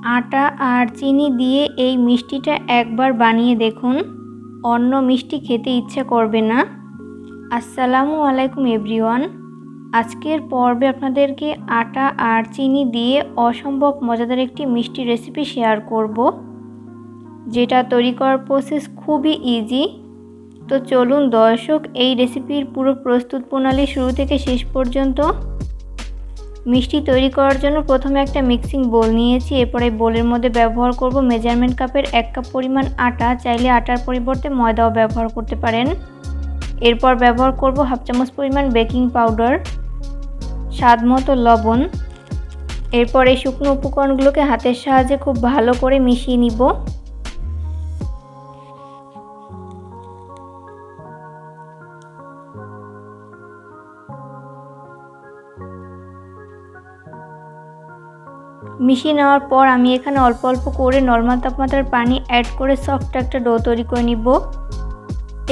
আটা আর চিনি দিয়ে এই মিষ্টিটা একবার বানিয়ে দেখুন, অন্য মিষ্টি খেতে ইচ্ছে করবে না। আসসালামু আলাইকুম এভরিওয়ান। আজকের পর্বে আপনাদেরকে আটা আর চিনি দিয়ে অসম্ভব মজাদার একটি মিষ্টি রেসিপি শেয়ার করব, যেটা তৈরি করার প্রসেস খুবই ইজি। তো চলুন দর্শক, এই রেসিপির পুরো প্রস্তুত প্রণালী শুরু থেকে শেষ পর্যন্ত। মিষ্টি তৈরি করার জন্য প্রথমে একটা মিক্সিং বোল নিয়েছি। এরপরে বোলের মধ্যে ব্যবহার করব মেজারমেন্ট কাপের 1 কাপ পরিমাণ আটা। চাইলে আটার পরিবর্তে ময়দাও ব্যবহার করতে পারেন। এরপর ব্যবহার করব হাফ চামচ পরিমাণ বেকিং পাউডার, স্বাদ মতো লবণ। এরপর এই শুকনো উপকরণগুলোকে হাতের সাহায্যে খুব ভালো করে মিশিয়ে নিব। মিশিয়ে নেওয়ার পর আমি এখানে অল্প অল্প করে নরমাল তাপমাত্রার পানি অ্যাড করে সফট একটা ডো তৈরি করে নিব।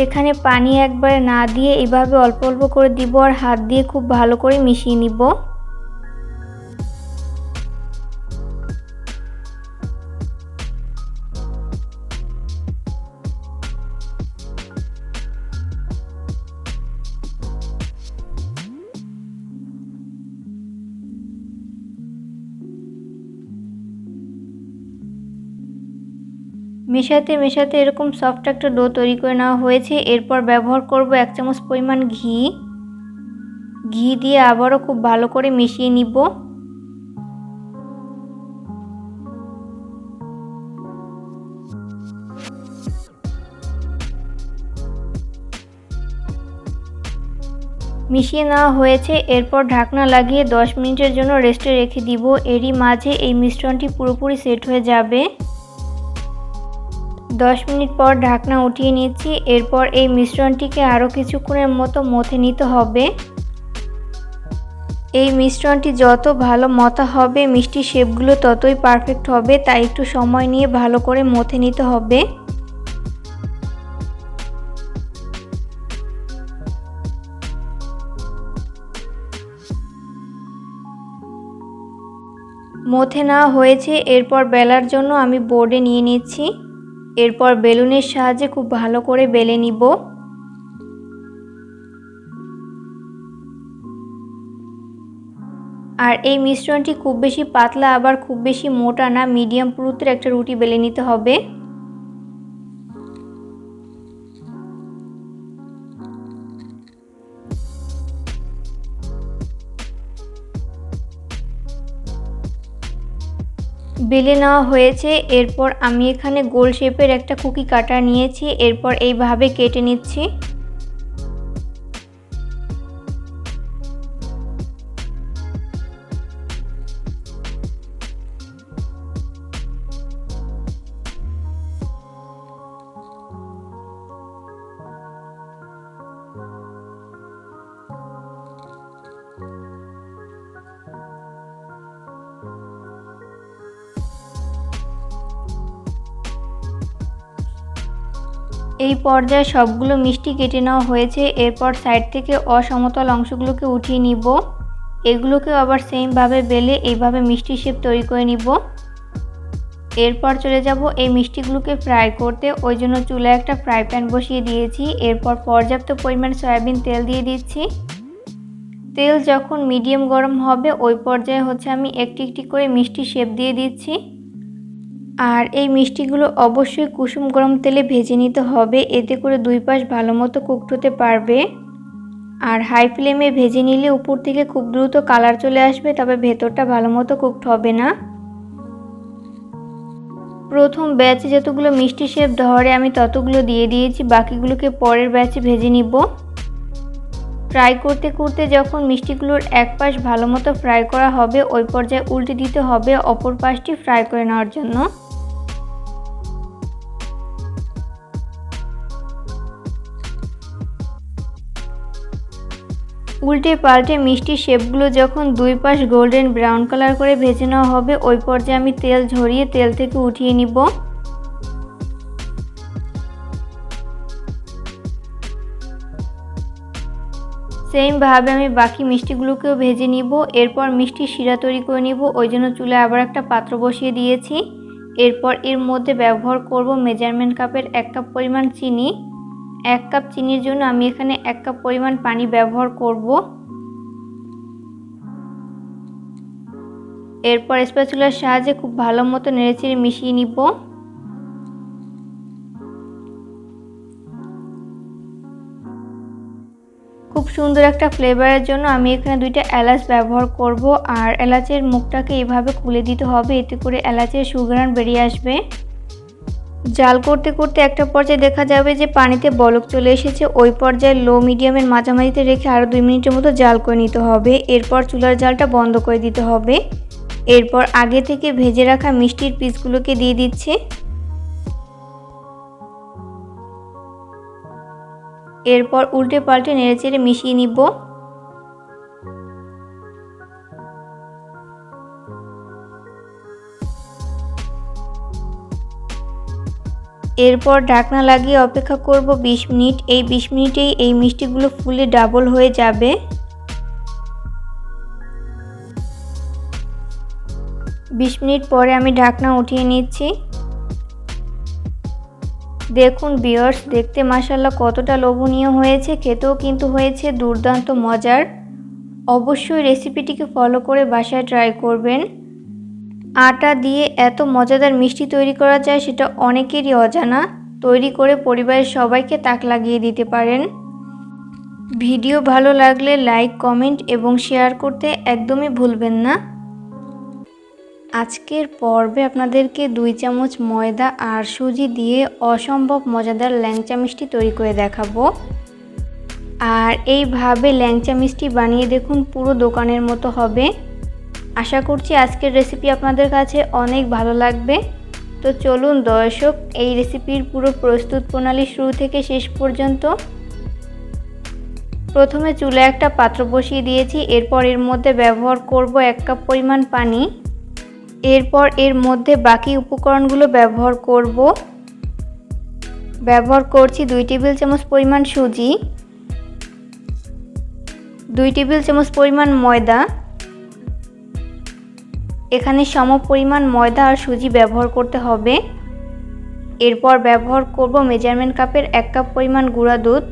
এখানে পানি একবারে না দিয়ে এভাবে অল্প অল্প করে দিব আর হাত দিয়ে খুব ভালো করে মিশিয়ে নিব। মেশাতে মেশাতে এরকম সফট একটা ডো তৈরি করে নেওয়া হয়েছে। এরপর ব্যবহার করব 1 চামচ পরিমাণ ঘি দিয়ে আবারও খুব ভালো করে মিশিয়ে নিব। মিশিয়ে নেওয়া হয়েছে। এরপর ঢাকনা লাগিয়ে 10 মিনিটের জন্য রেস্টে রেখে দিব। এরই মাঝে এই মিশ্রণটি পুরোপুরি সেট হয়ে যাবে। 10 মিনিট পর ঢাকনা উঠিয়ে নিচ্ছি। এরপর এই মিশ্রণটিকে আরও কিছুক্ষণের মতো মথে নিতে হবে। এই মিশ্রণটি যত ভালো মথা হবে মিষ্টির শেপগুলো ততই পারফেক্ট হবে, তাই একটু সময় নিয়ে ভালো করে মথে নিতে হবে। মথে নেওয়া হয়েছে। এরপর বেলার জন্য আমি বোর্ডে নিয়ে নিচ্ছি। এরপর বেলুনের সাহায্যে খুব ভালো করে বেলে নিব। আর এই মিশ্রণটি খুব বেশি পাতলা আবার খুব বেশি মোটা না, মিডিয়াম পুরুত্বের একটা রুটি বেলে নিতে হবে। বেলে নেওয়া হয়েছে। এরপর আমি এখানে গোল শেপের একটা কুকি কাটার নিয়েছি। এরপর এইভাবে কেটে নিচ্ছি। এই পর্যায়ে সবগুলো মিষ্টি কেটে নেওয়া হয়েছে। এরপর সাইড থেকে অসমতল অংশগুলোকে উঠিয়ে নিব। এগুলোকে আবার সেমভাবে বেলে এইভাবে মিষ্টি শেপ তৈরি করে নিব। এরপর চলে যাব এই মিষ্টিগুলোকে ফ্রাই করতে। ওই জন্য চুলায় একটা ফ্রাই প্যান বসিয়ে দিয়েছি। এরপর পর্যাপ্ত পরিমাণ সয়াবিন তেল দিয়ে দিচ্ছি। তেল যখন মিডিয়াম গরম হবে ওই পর্যায়ে আমি একটি একটি করে মিষ্টি শেপ দিয়ে দিচ্ছি। আর এই মিষ্টিগুলো অবশ্যই কুসুম গরম তেলে ভেজে নিতে হবে, এতে করে দুই পাশ ভালো মতো কুকড হতে পারবে। আর হাই ফ্লেমে ভেজে নিলে উপর থেকে খুব দ্রুত কালার চলে আসবে, তবে ভেতরটা ভালো মতো কুকড হবে না। প্রথম ব্যাচে যতগুলো মিষ্টি শেপ ধরে আমি ততগুলো দিয়ে দিয়েছি, বাকিগুলোকে পরের ব্যাচে ভেজে নিব। ফ্রাই করতে করতে যখন মিষ্টিগুলোর এক পাশ ভালো মতো ফ্রাই করা হবে ওই পর্যায়ে উল্টে দিতে হবে অপর পাশটি ফ্রাই করে নেওয়ার জন্য। উল্টে পাল্টে মিষ্টির শেপগুলো যখন দুই পাশ গোল্ডেন ব্রাউন কালার করে ভেজে নেওয়া হবে ওই পর্যায়ে আমি তেল ঝরিয়ে তেল থেকে উঠিয়ে নিব। সেমভাবে আমি বাকি মিষ্টিগুলোকেও ভেজে নিব। এরপর মিষ্টির শিরা তৈরি করে নিব, ওই জন্য চুলায় আবার একটা পাত্র বসিয়ে দিয়েছি। এরপর এর মধ্যে ব্যবহার করব মেজারমেন্ট কাপের 1 কাপ পরিমাণ চিনি। 1 কাপ চিনির জন্য আমি এখানে 1 কাপ পরিমাণ পানি ব্যবহার করব। এরপর স্প্যাচুলার সাহায্যে খুব ভালো মতো নেড়েচেড়ে মিশিয়ে নিব। খুব সুন্দর একটা ফ্লেভারের জন্য আমি এখানে 2টা এলাচ ব্যবহার করব। আর এলাচের মুখটাকে এইভাবে খুলে দিতে হবে, এতে করে এলাচের সুঘ্রাণ বেরিয়ে আসবে। জাল করতে করতে একটা পর্যায়ে দেখা যাবে যে পানিতে বলক চলে এসেছে। ওই পর্যায়ে লো মিডিয়ামের মাঝামাঝিতে রেখে আরও 2 মিনিটের মতো জাল করে নিতে হবে। এরপর চুলার জালটা বন্ধ করে দিতে হবে। এরপর আগে থেকে ভেজে রাখা মিষ্টির পিসগুলোকে দিয়ে দিচ্ছি। এরপর উল্টে পাল্টে নেড়েচেড়ে মিশিয়ে নিব। এরপর ঢাকনা লাগিয়ে অপেক্ষা করব 20 মিনিট। এই 20 মিনিটেই এই মিষ্টিগুলো ফুলে ডাবল হয়ে যাবে। 20 মিনিট পরে আমি ঢাকনা উঠিয়ে নিচ্ছি। দেখুন ভিউয়ার্স, দেখতে মাশাআল্লাহ কতটা লোভনীয় হয়েছে, খেতেও কিন্তু হয়েছে দুর্দান্ত মজার। অবশ্যই রেসিপিটিকে ফলো করে বাসায় ট্রাই করবেন। আটা দিয়ে এত মজাদার মিষ্টি তৈরি করা যায় সেটা অনেকেরই অজানা। তৈরি করে পরিবারের সবাইকে তাক লাগিয়ে দিতে পারেন। ভিডিও ভালো লাগলে লাইক, কমেন্ট এবং শেয়ার করতে একদমই ভুলবেন না। আজকের পর্বে আপনাদেরকে 2 চামচ ময়দা আর সুজি দিয়ে অসম্ভব মজাদার ল্যাংচা মিষ্টি তৈরি করে দেখাবো। আর এইভাবে ল্যাংচা মিষ্টি বানিয়ে দেখুন, পুরো দোকানের মতো হবে। আশা করছি আজকের রেসিপি আপনাদের কাছে অনেক ভালো লাগবে। তো চলুন দর্শক, এই রেসিপির পুরো প্রস্তুত প্রণালী শুরু থেকে শেষ পর্যন্ত। প্রথমে চুলায় একটা পাত্র বসিয়ে দিয়েছি। এরপর এর মধ্যে ব্যবহার করব 1 কাপ পরিমাণ পানি। এরপর এর মধ্যে বাকি উপকরণগুলো ব্যবহার করছি 2 টেবিল চামচ পরিমাণ সুজি, 2 টেবিল চামচ পরিমাণ ময়দা। এখানে সম পরিমাণ ময়দা আর সুজি ব্যবহার করতে হবে। এরপর ব্যবহার করব মেজারমেন্ট কাপের 1 কাপ পরিমাণ গুঁড়া দুধ।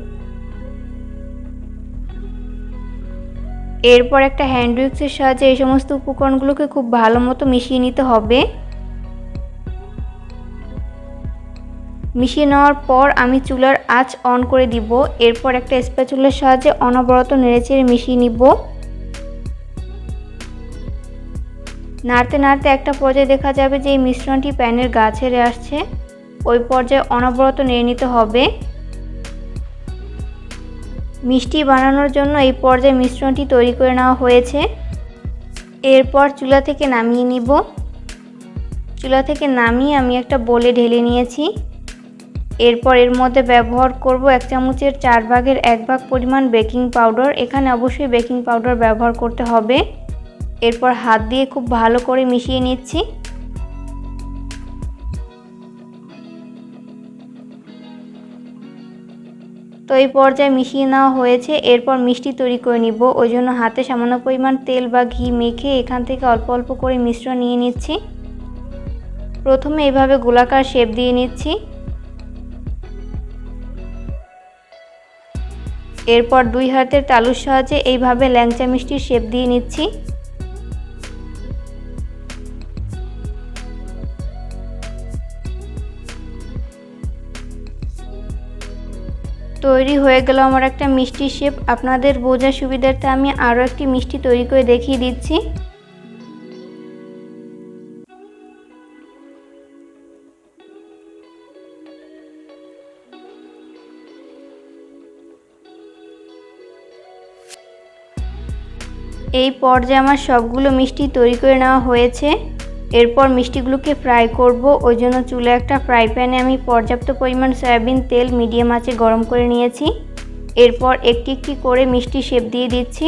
এরপর একটা হ্যান্ড উইক্সের সাহায্যে এই সমস্ত উপকরণগুলোকে খুব ভালো মতো মিশিয়ে নিতে হবে। মিশিয়ে নেওয়ার পর আমি চুলার আঁচ অন করে দিব। এরপর একটা স্প্যাচুলার সাহায্যে অনবরত নেড়েচেড়ে মিশিয়ে নিব। নাড়তে নাড়তে একটা পর্যায়ে দেখা যাবে যে এই মিশ্রণটি প্যানের গা ছেড়ে আসছে। ওই পর্যায়ে অনবরত নেড়ে নিতে হবে। মিষ্টি বানানোর জন্য এই পর্যায়ে মিশ্রণটি তৈরি করে নেওয়া হয়েছে। এরপর চুলা থেকে নামিয়ে নিব। চুলা থেকে নামিয়ে আমি একটা বোলে ঢেলে নিয়েছি। এরপর এর মধ্যে ব্যবহার করব 1 চামচের 4 ভাগের 1 ভাগ পরিমাণ বেকিং পাউডার। এখানে অবশ্যই বেকিং পাউডার ব্যবহার করতে হবে। এরপর হাত দিয়ে খুব ভালো করে মিশিয়ে নিচ্ছি। তো এই পর্যায়ে মিশিয়ে নেওয়া হয়েছে। এরপর মিষ্টি তৈরি করে নিব। ওই জন্য হাতে সামান্য পরিমাণ তেল বা ঘি মেখে এখান থেকে অল্প অল্প করে মিশ্রণ নিয়ে নিচ্ছি। প্রথমে এভাবে গোলাকার শেপ দিয়ে নিচ্ছি। এরপর 2 হাতের তালুর সাহায্যে এইভাবে ল্যাংচা মিষ্টির শেপ দিয়ে নিচ্ছি। তৈরি হয়ে গেল আমার একটা মিষ্টি শেপ। আপনাদের বোঝার সুবিধার্থে আমি আরও একটি মিষ্টি তৈরি করে দেখিয়ে দিচ্ছি। এই পর্যায়ে আমার সবগুলো মিষ্টি তৈরি করে নেওয়া হয়েছে। এরপর মিষ্টিগুলোকে ফ্রাই করব। ওই জন্য চুলায় একটা ফ্রাই প্যানে আমি পর্যাপ্ত পরিমাণ সয়াবিন তেল মিডিয়াম আঁচে গরম করে নিয়েছি। এরপর একটি একটি করে মিষ্টি শেপ দিয়ে দিচ্ছি।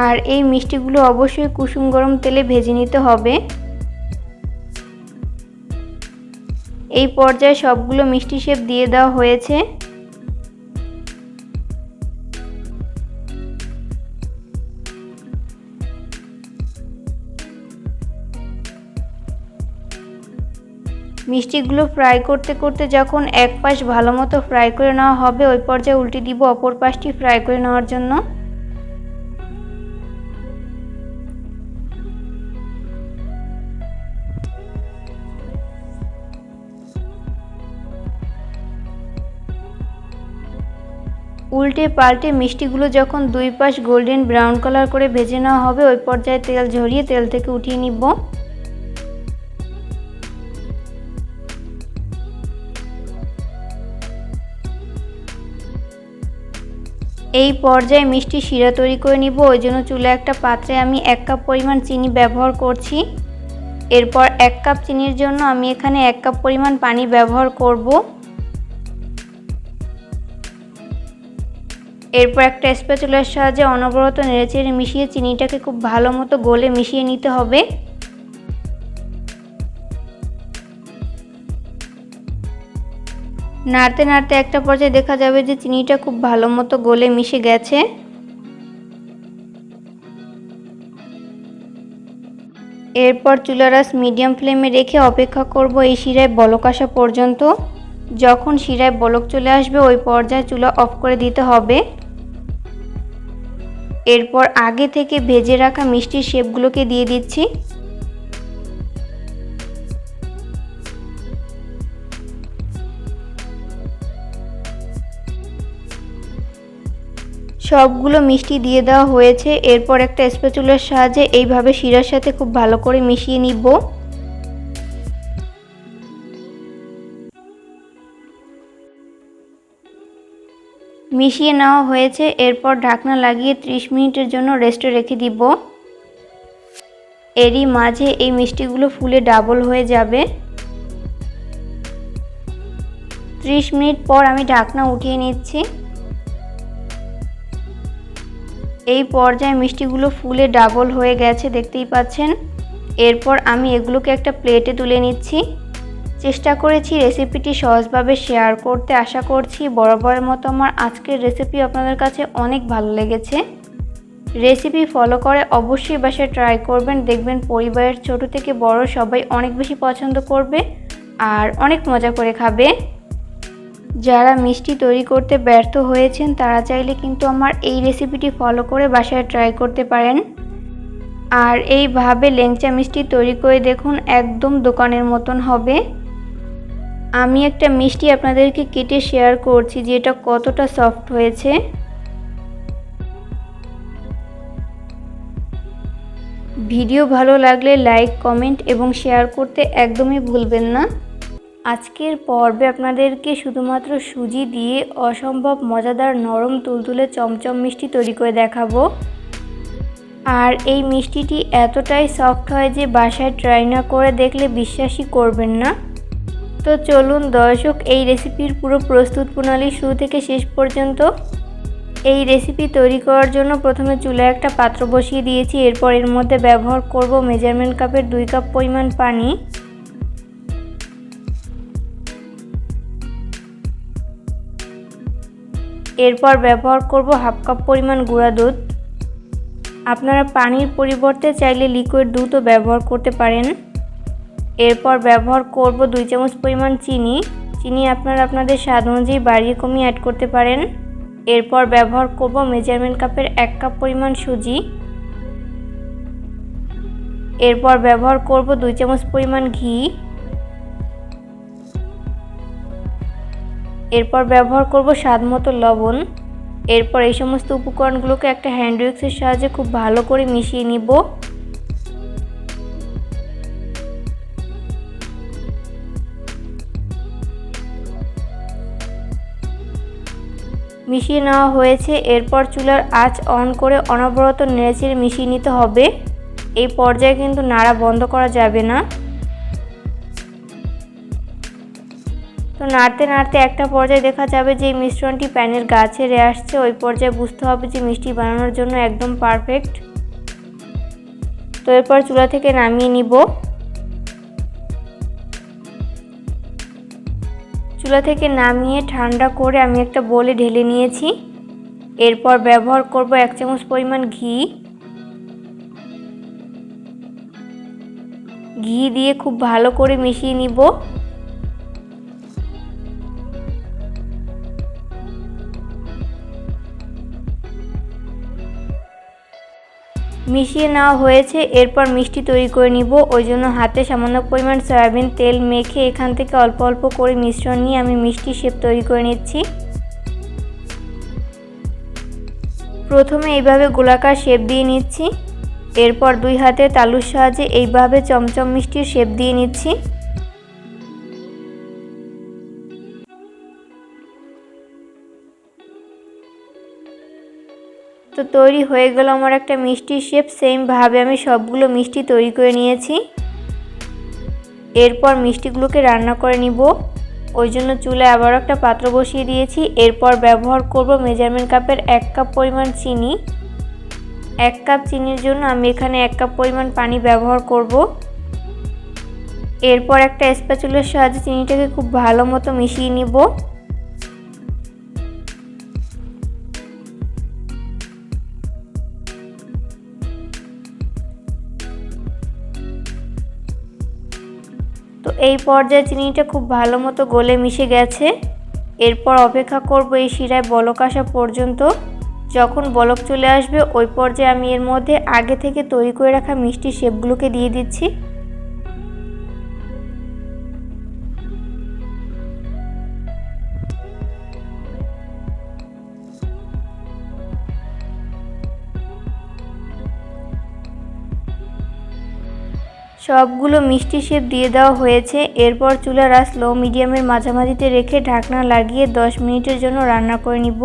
আর এই মিষ্টিগুলো অবশ্যই কুসুম গরম তেলে ভেজে নিতে হবে। এই পর্যায়ে সবগুলো মিষ্টি শেপ দিয়ে দেওয়া হয়েছে। মিষ্টিগুলো ফ্রাই করতে করতে যখন এক পাশ ভালো মতো ফ্রাই করে নেওয়া হবে ওই পর্যায়ে উল্টে দিব অপর পাশটি ফ্রাই করে নেওয়ার জন্য। উল্টে পাল্টে মিষ্টিগুলো যখন দুই পাশ গোল্ডেন ব্রাউন কালার করে ভেজে নেওয়া হবে ওই পর্যায়ে তেল ঝরিয়ে তেল থেকে উঠিয়ে নিব। এই পর্যায়ে মিষ্টি শিরা তৈরি করে নিব। ওই জন্য চুলায় একটা পাত্রে আমি 1 কাপ পরিমাণ চিনি ব্যবহার করছি। এরপর 1 কাপ চিনির জন্য আমি এখানে 1 কাপ পরিমাণ পানি ব্যবহার করব। এরপর একটা স্প্যাচুলার সাহায্যে অনবরত নেড়েচেড়ে মিশিয়ে চিনিটাকে খুব ভালো মতো গলে মিশিয়ে নিতে হবে। নাড়তে নাড়তে একটা পর্যায়ে দেখা যাবে যে চিনিটা খুব ভালো মতো গলে মিশে গেছে। এরপর চুলার আঁচ মিডিয়াম ফ্লেমে রেখে অপেক্ষা করব এই শিরায় বলক আসা পর্যন্ত। যখন শিরায় বলক চলে আসবে ওই পর্যায়ে চুলা অফ করে দিতে হবে। এরপর আগে থেকে ভেজে রাখা মিষ্টির শেপগুলোকে দিয়ে দিচ্ছি। সবগুলো মিষ্টি দিয়ে দেওয়া হয়েছে। এরপর একটা স্প্যাচুলার সাহায্যে এইভাবে শিরার সাথে খুব ভালো করে মিশিয়ে নিব। মিশিয়ে নেওয়া হয়েছে। এরপর ঢাকনা লাগিয়ে 30 মিনিটের জন্য রেস্টে রেখে দিব। এরই মাঝে এই মিষ্টিগুলো ফুলে ডাবল হয়ে যাবে। 30 মিনিট পর আমি ঢাকনা উঠিয়ে নিচ্ছি। এই পর্যায়ে মিষ্টিগুলো ফুলে ডাবল হয়ে গেছে, দেখতেই পাচ্ছেন। এরপর আমি এগুলোকে একটা প্লেটে তুলে নিচ্ছি। চেষ্টা করেছি রেসিপিটি সহজভাবে শেয়ার করতে। আশা করছি বরাবরের মতো আমার আজকের রেসিপি আপনাদের কাছে অনেক ভালো লেগেছে। রেসিপি ফলো করে অবশ্যই বাসায় ট্রাই করবেন, দেখবেন পরিবারের ছোট থেকে বড় সবাই অনেক বেশি পছন্দ করবে আর অনেক মজা করে খাবে। যারা মিষ্টি তৈরি করতে ব্যর্থ হয়েছেন তারা চাইলে কিন্তু আমার এই রেসিপিটি ফলো করে বাসায় ট্রাই করতে পারেন। আর এইভাবে ল্যাংচা মিষ্টি তৈরি করে দেখুন, একদম দোকানের মতন হবে। আমি একটা মিষ্টি আপনাদেরকে কেটে শেয়ার করছি যে এটা কতটা সফট হয়েছে। ভিডিও ভালো লাগলে লাইক, কমেন্ট এবং শেয়ার করতে একদমই ভুলবেন না। আজকের পর্বে আপনাদেরকে শুধুমাত্র সুজি দিয়ে অসম্ভব মজাদার নরম তুলতুলে চমচম মিষ্টি তৈরি করে দেখাবো। আর এই মিষ্টিটি এতটাই সফট হয় যে বাসায় ট্রাই না করে দেখলে বিশ্বাসই করবেন না। তো চলুন দর্শক, এই রেসিপির পুরো প্রস্তুত প্রণালী শুরু থেকে শেষ পর্যন্ত। এই রেসিপি তৈরি করার জন্য প্রথমে চুলায় একটা পাত্র বসিয়ে দিয়েছি। এরপর এর মধ্যে ব্যবহার করব মেজারমেন্ট কাপের 2 কাপ পরিমাণ পানি। এরপর ব্যবহার করব হাফ কাপ পরিমাণ গুঁড়া দুধ। আপনারা পানির পরিবর্তে চাইলে লিকুইড দুধও ব্যবহার করতে পারেন। এরপর ব্যবহার করব 2 চামচ পরিমাণ চিনি। চিনি আপনারা আপনাদের স্বাদ অনুযায়ী বাড়িয়ে কমিয়ে অ্যাড করতে পারেন। এরপর ব্যবহার করব মেজারমেন্ট কাপের 1 কাপ পরিমাণ সুজি। এরপর ব্যবহার করব 2 চামচ পরিমাণ ঘি। এরপর ব্যবহার করব স্বাদ মতো লবণ। এরপর এই সমস্ত উপকরণগুলোকে একটা হ্যান্ড উইক্সের সাহায্যে খুব ভালো করে মিশিয়ে নিব। মিশিয়ে নেওয়া হয়েছে। এরপর চুলার আঁচ অন করে অনবরত নেড়েচেড়ে মিশিয়ে নিতে হবে। এই পর্যায়ে কিন্তু নাড়া বন্ধ করা যাবে না। তো নাড়তে নাড়তে একটা পর্যায়ে দেখা যাবে যে এই মিশ্রণটি প্যানের গা ছেড়ে আসছে। ওই পর্যায়ে বুঝতে হবে যে মিষ্টি বানানোর জন্য একদম পারফেক্ট। তো এরপর চুলা থেকে নামিয়ে নিব। চুলা থেকে নামিয়ে ঠান্ডা করে আমি একটা বোলে ঢেলে নিয়েছি। এরপর ব্যবহার করব 1 চামচ পরিমাণ ঘি। ঘি দিয়ে খুব ভালো করে মিশিয়ে নিব। মিশিয়ে নেওয়া হয়েছে। এরপর মিষ্টি তৈরি করে নিব। ওই জন্য হাতে সামান্য পরিমাণ সয়াবিন তেল মেখে এখান থেকে অল্প অল্প করে মিশ্রণ নিয়ে আমি মিষ্টি শেপ তৈরি করে নিচ্ছি। প্রথমে এইভাবে গোলাকার শেপ দিয়ে নিচ্ছি। এরপর দুই হাতে তালুর সাহায্যে এইভাবে চমচম মিষ্টির শেপ দিয়ে নিচ্ছি। তো তৈরি হয়ে গেল আমার একটা মিষ্টির শেপ। সেমভাবে আমি সবগুলো মিষ্টি তৈরি করে নিয়েছি। এরপর মিষ্টিগুলোকে রান্না করে নিব। ওই জন্য চুলায় আবার একটা পাত্র বসিয়ে দিয়েছি। এরপর ব্যবহার করব মেজারমেন্ট কাপের 1 কাপ পরিমাণ চিনি। 1 কাপ চিনির জন্য আমি এখানে 1 কাপ পরিমাণ পানি ব্যবহার করব। এরপর একটা স্প্যাচুলার সাহায্যে চিনিটাকে খুব ভালো মতো মিশিয়ে নিব। তো এই পর্যায়ে চিনিটা খুব ভালো মতো গলে মিশে গেছে। এরপর অপেক্ষা করব এই শিরায় বলক আসা পর্যন্ত। যখন বলক চলে আসবে ওই পর্যায়ে আমি এর মধ্যে আগে থেকে তৈরি করে রাখা মিষ্টি শেপগুলোকে দিয়ে দিচ্ছি। সবগুলো মিষ্টি শেপ দিয়ে দেওয়া হয়েছে। এরপর চুলার আঁচ লো মিডিয়ামের মাঝামাঝিতে রেখে ঢাকনা লাগিয়ে 10 মিনিটের জন্য রান্না করে নিব।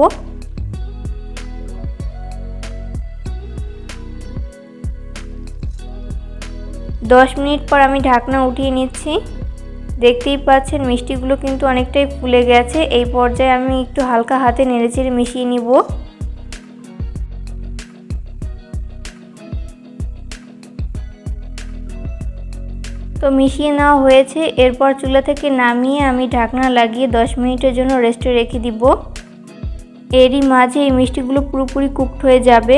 10 মিনিট পর আমি ঢাকনা উঠিয়ে নিচ্ছি। দেখতেই পাচ্ছেন মিষ্টিগুলো কিন্তু অনেকটাই ফুলে গেছে। এই পর্যায়ে আমি একটু হালকা হাতে নেড়েচেড়ে মিশিয়ে নিব। তো মিশিয়ে নেওয়া হয়েছে। এরপর চুলা থেকে নামিয়ে আমি ঢাকনা লাগিয়ে 10 মিনিটের জন্য রেস্টে রেখে দিব। এরই মাঝে এই মিষ্টিগুলো পুরোপুরি কুকড হয়ে যাবে।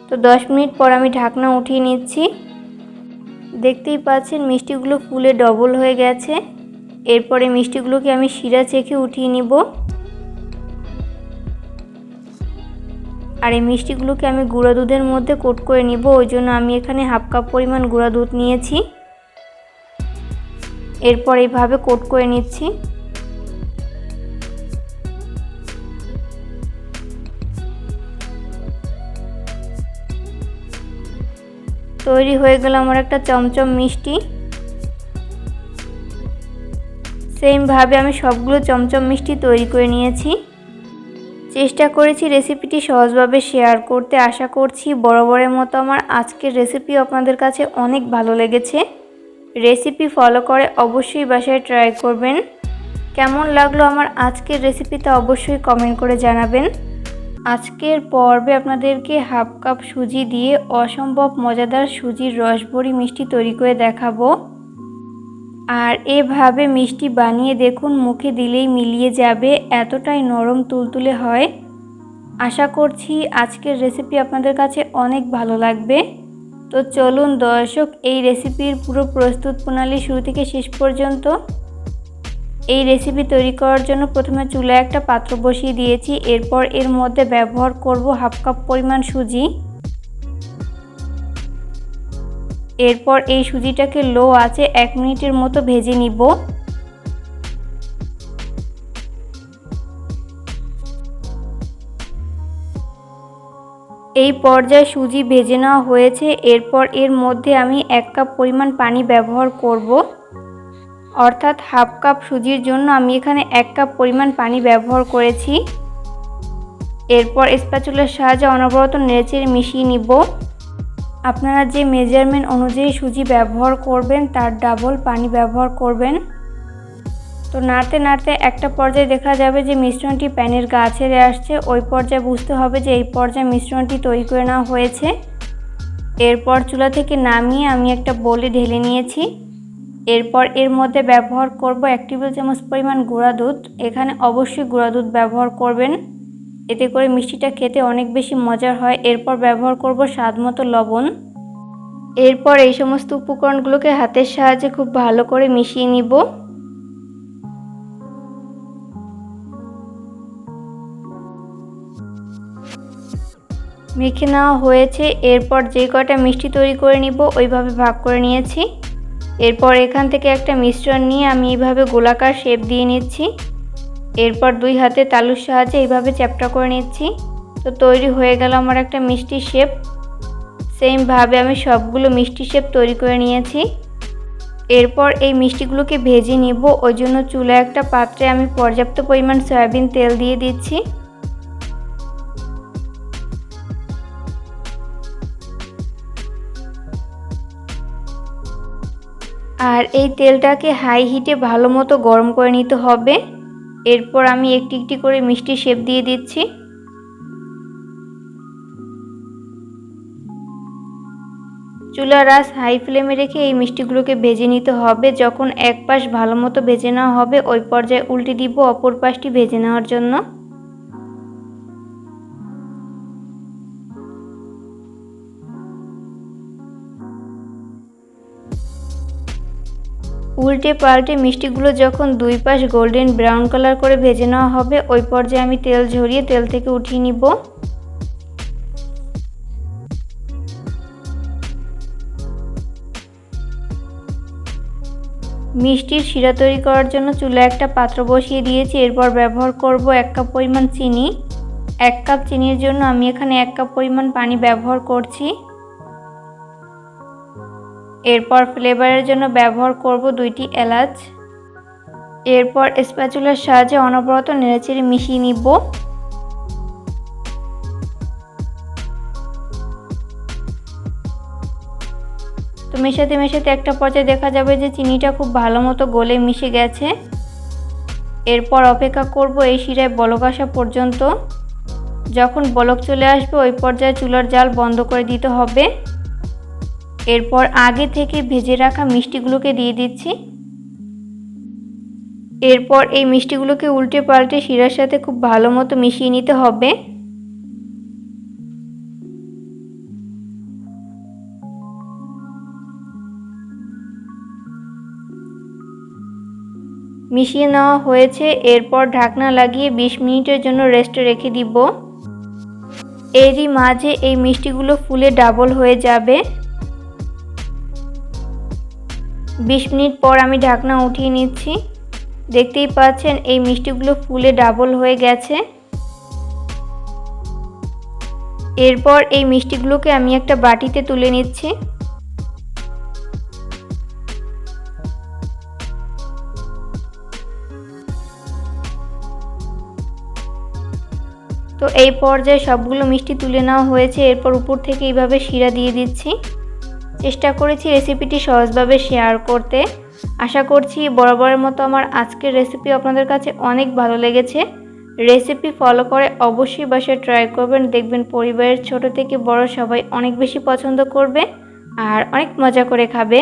তো 10 মিনিট পর আমি ঢাকনা উঠিয়ে নিচ্ছি। দেখতেই পাচ্ছেন মিষ্টিগুলো ফুলে ডবল হয়ে গেছে। এরপরে মিষ্টিগুলোকে আমি শিরা চেখে উঠিয়ে নিব। আর এই মিষ্টিগুলোকে আমি গুঁড়া দুধের মধ্যে কোট করে নিব। ওই জন্য আমি এখানে হাফ কাপ পরিমাণ গুঁড়া দুধ নিয়েছি। এরপর এইভাবে কোট করে নিচ্ছি। তৈরি হয়ে গেল আমার একটা চমচম মিষ্টি। সেমভাবে আমি সবগুলো চমচম মিষ্টি তৈরি করে নিয়েছি। চেষ্টা করেছি রেসিপিটি সহজভাবে শেয়ার করতে। আশা করছি বরাবরের মতো আমার আজকের রেসিপি আপনাদের কাছে অনেক ভালো লেগেছে। রেসিপি ফলো করে অবশ্যই বাসায় ট্রাই করবেন। কেমন লাগলো আমার আজকের রেসিপিটা অবশ্যই কমেন্ট করে জানাবেন। আজকের পর্বে আপনাদেরকে হাফ কাপ সুজি দিয়ে অসম্ভব মজাদার সুজির রসবড়ি মিষ্টি তৈরি করে দেখাবো। আর এভাবে মিষ্টি বানিয়ে দেখুন, মুখে দিলেই মিলিয়ে যাবে, এতটাই নরম তুলতুলে হয়। আশা করছি আজকের রেসিপি আপনাদের কাছে অনেক ভালো লাগবে। তো চলুন দর্শক, এই রেসিপির পুরো প্রস্তুত প্রণালী শুরু থেকে শেষ পর্যন্ত। এই রেসিপি তৈরি করার জন্য প্রথমে চুলায় একটা পাত্র বসিয়ে দিয়েছি। এরপর এর মধ্যে ব্যবহার করব হাফ কাপ পরিমাণ সুজি। এরপর এই সুজিটাকে লো আঁচে 1 মিনিটের মতো ভেজে নিব। এই পর্যায়ে সুজি ভেজে নেওয়া হয়েছে। এরপর এর মধ্যে আমি 1 কাপ পরিমাণ পানি ব্যবহার করব। অর্থাৎ হাফ কাপ সুজির জন্য আমি এখানে 1 কাপ পরিমাণ পানি ব্যবহার করেছি। এরপর স্প্যাচুলার সাহায্যে অনবরত নেড়েচেড়ে মিশিয়ে নিব। আপনারা যে মেজারমেন্ট অনুযায়ী সুজি ব্যবহার করবেন তার ডাবল পানি ব্যবহার করবেন। তো নাড়তে নাড়তে একটা পর্যায়ে দেখা যাবে যে মিশ্রণটি প্যানের গা ছেড়ে আসছে। ওই পর্যায়ে বুঝতে হবে যে এই পর্যায়ে মিশ্রণটি তৈরি করে নেওয়া হয়েছে। এরপর চুলা থেকে নামিয়ে আমি একটা বোলে ঢেলে নিয়েছি। এরপর এর মধ্যে ব্যবহার করব 1 টেবিল চামচ পরিমাণ গুঁড়া দুধ। এখানে অবশ্যই গুঁড়া দুধ ব্যবহার করবেন, এতে করে মিষ্টিটা খেতে অনেক বেশি মজার হয়। এরপর ব্যবহার করব স্বাদমতো লবণ। এরপর এই সমস্ত উপকরণগুলোকে হাতের সাহায্যে খুব ভালো করে মিশিয়ে নিব। মেখে নেওয়া হয়েছে। এরপর যে কয়টা মিষ্টি তৈরি করে নিব ওইভাবে ভাগ করে নিয়েছি। এরপর এখান থেকে একটা মিশ্রণ নিয়ে আমি এইভাবে গোলাকার শেপ দিয়ে নিচ্ছি। এরপর 2 হাতে তালুর সাহায্যে এইভাবে চ্যাপ্টা করে নিচ্ছি। তো তৈরি হয়ে গেল আমার একটা মিষ্টি শেপ। সেমভাবে আমি সবগুলো মিষ্টি শেপ তৈরি করে নিয়েছি। এরপর এই মিষ্টিগুলোকে ভেজে নিব। ওই জন্য চুলায় একটা পাত্রে আমি পর্যাপ্ত পরিমাণ সয়াবিন তেল দিয়ে দিচ্ছি। আর এই তেলটাকে হাই হিটে ভালো মতো গরম করে নিতে হবে। এরপর আমি একটি একটি করে মিষ্টি শেপ দিয়ে দিচ্ছি। চুলার আঁচ হাই ফ্লেমে রেখে এই মিষ্টিগুলোকে ভেজে নিতে হবে। যখন এক পাশ ভালো মতো ভেজে নেওয়া হবে ওই পর্যায়ে উল্টে দিব অপর পাশটি ভেজে নেওয়ার জন্য। উল্টে পাল্টে মিষ্টিগুলো যখন 2 পাশ গোল্ডেন ব্রাউন কালার করে ভেজে নেওয়া হবে ওই পর্যায়ে আমি তেল ঝরিয়ে তেল থেকে উঠিয়ে নিব। মিষ্টির শিরা তৈরি করার জন্য চুলায় একটা পাত্র বসিয়ে দিয়েছি। এরপর ব্যবহার করব 1 কাপ পরিমাণ চিনি। 1 কাপ চিনির জন্য আমি এখানে 1 কাপ পরিমাণ পানি ব্যবহার করছি। এরপর ফ্লেভারের জন্য ব্যবহার করব 2টি এলাচ। এরপর স্প্যাচুলার সাহায্যে অনবরত নেড়েচেড়ে মিশিয়ে নিব। তো মেশাতে মেশাতে একটা পর্যায়ে দেখা যাবে যে চিনিটা খুব ভালো মতো গলে মিশে গেছে। এরপর অপেক্ষা করব এই শিরায় বলক আসা পর্যন্ত। যখন বলক চলে আসবে ওই পর্যায়ে চুলার জাল বন্ধ করে দিতে হবে। এরপর আগে থেকে ভেজে রাখা মিষ্টিগুলোকে দিয়ে দিচ্ছি। এরপর এই মিষ্টিগুলোকে উল্টে পাল্টে শিরার সাথে খুব ভালো মতো মিশিয়ে নিতে হবে। মিশিয়ে নেওয়া হয়েছে। এরপর ঢাকনা লাগিয়ে 20 মিনিটের জন্য রেস্টে রেখে দিব। এরই মাঝে এই মিষ্টিগুলো ফুলে ডাবল হয়ে যাবে। 20 মিনিট পর আমি ঢাকনা উঠিয়ে নিচ্ছি। দেখতেই পাচ্ছেন এই মিষ্টিগুলো ফুলে ডাবল হয়ে গেছে। এরপর এই মিষ্টিগুলোকে আমি একটা বাটিতে তুলে নিচ্ছি। তো এই পর্যায়ে সবগুলো মিষ্টি তুলে নেওয়া হয়েছে। এরপর উপর থেকে এইভাবে শিরা দিয়ে দিচ্ছি। চেষ্টা করেছি রেসিপিটি সহজভাবে শেয়ার করতে। আশা করছি বরাবরের মতো আমার আজকের রেসিপি আপনাদের কাছে অনেক ভালো লেগেছে। রেসিপি ফলো করে অবশ্যই বাসায় ট্রাই করবেন। দেখবেন পরিবারের ছোট থেকে বড় সবাই অনেক বেশি পছন্দ করবে আর অনেক মজা করে খাবে।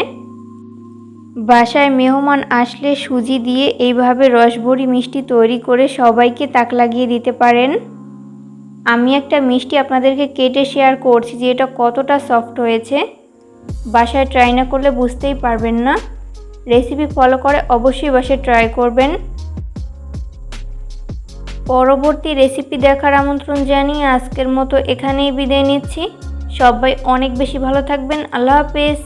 বাসায় মেহমান আসলে সুজি দিয়ে এইভাবে রসভরি মিষ্টি তৈরি করে সবাইকে তাক লাগিয়ে দিতে পারেন। আমি একটা মিষ্টি আপনাদেরকে কেটে শেয়ার করছি যে এটা কতটা সফট হয়েছে। বাসায় ট্রাই না করলে বুঝতেই পারবেন না। রেসিপি ফলো করে অবশ্যই বাসায় ট্রাই করবেন। পরবর্তী রেসিপি দেখার আমন্ত্রণ জানিয়ে আজকের মতো এখানেই বিদায় নিচ্ছি। সবাই অনেক বেশি ভালো থাকবেন। আল্লাহ হাফেজ।